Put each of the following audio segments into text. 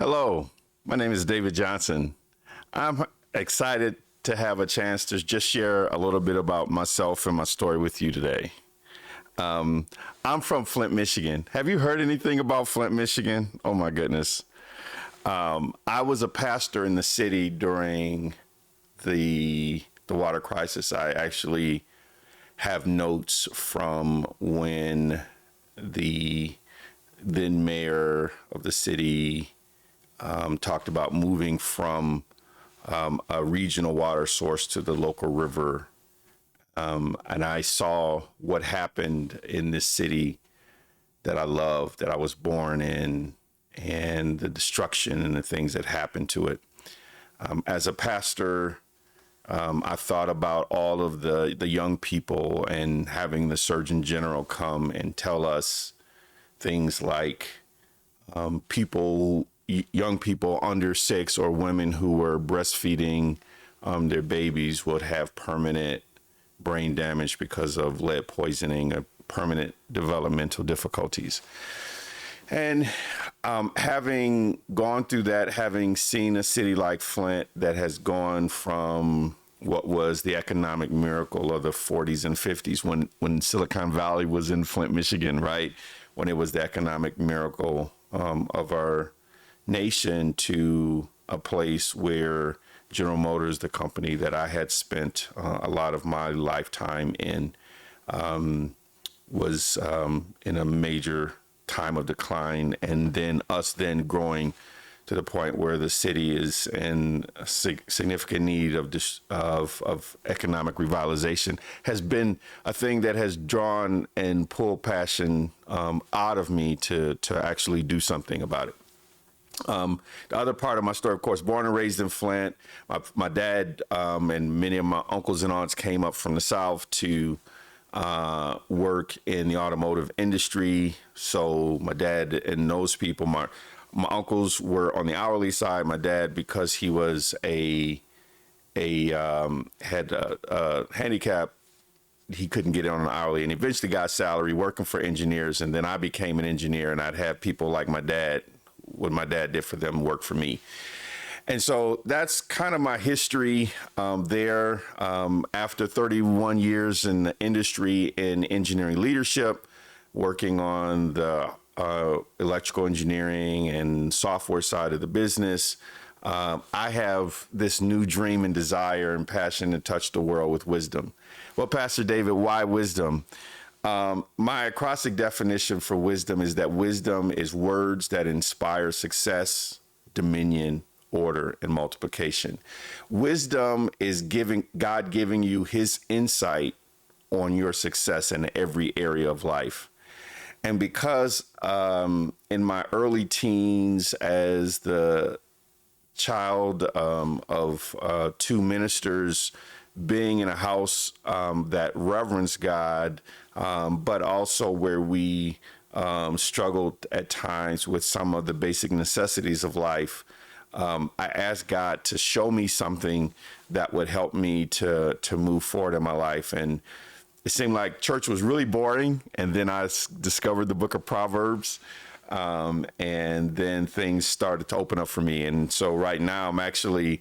Hello, my name is David Johnson. I'm excited to have a chance to just share a little bit about myself and my story with you today. I'm from Flint, Michigan. Have you heard anything about Flint, Michigan? Oh my goodness. I was a pastor in the city during the water crisis. I actually have notes from when the then mayor of the city talked about moving from a regional water source to the local river. And I saw what happened in this city that I love, that I was born in, and the destruction and the things that happened to it. As a pastor, I thought about all of the young people and having the Surgeon General come and tell us things like young people under 6 or women who were breastfeeding their babies would have permanent brain damage because of lead poisoning or permanent developmental difficulties. And having gone through that, having seen a city like Flint that has gone from what was the economic miracle of the 40s and 50s when Silicon Valley was in Flint, Michigan, right? When it was the economic miracle of our nation, to a place where General Motors, the company that I had spent a lot of my lifetime in, was in a major time of decline, and then us then growing to the point where the city is in a significant need of economic revitalization, has been a thing that has drawn and pulled passion out of me to actually do something about it. The other part of my story, of course, born and raised in Flint. My dad and many of my uncles and aunts came up from the South to work in the automotive industry. So my dad and those people, my uncles were on the hourly side. My dad, because he was had a handicap, he couldn't get it on an hourly, and eventually got salary working for engineers. And then I became an engineer, and I'd have people like my dad, what my dad did for them, work for me. And so that's kind of my history there. After 31 years in the industry in engineering leadership, working on the electrical engineering and software side of the business, I have this new dream and desire and passion to touch the world with wisdom. Well, Pastor David, why wisdom? My acrostic definition for wisdom is that wisdom is words that inspire success, dominion, order, and multiplication. Wisdom is God giving you his insight on your success in every area of life. And because in my early teens, as the child of 2 ministers, being in a house that reverence God, but also where we struggled at times with some of the basic necessities of life, I asked God to show me something that would help me to move forward in my life. And it seemed like church was really boring. And then I discovered the book of Proverbs. And then things started to open up for me. And so right now I'm actually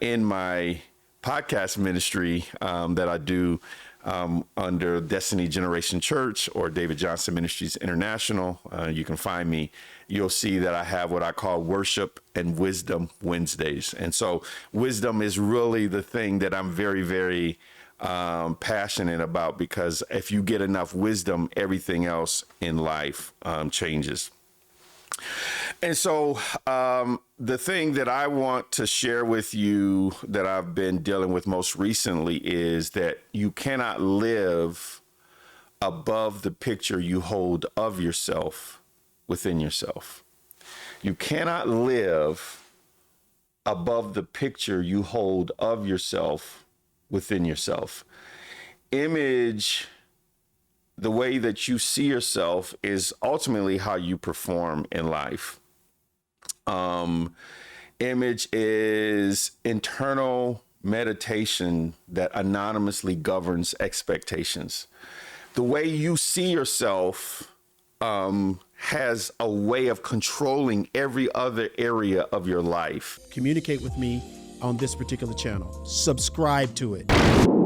in my podcast ministry that I do under Destiny Generation Church or David Johnson Ministries International. You can find me. You'll see that I have what I call Worship and Wisdom Wednesdays. And so wisdom is really the thing that I'm very, very passionate about, because if you get enough wisdom, everything else in life changes. And so the thing that I want to share with you that I've been dealing with most recently is that you cannot live above the picture you hold of yourself within yourself. You cannot live above the picture you hold of yourself within yourself. Image, the way that you see yourself, is ultimately how you perform in life. Image is internal meditation that anonymously governs expectations. The way you see yourself has a way of controlling every other area of your life. Communicate with me on this particular channel. Subscribe to it.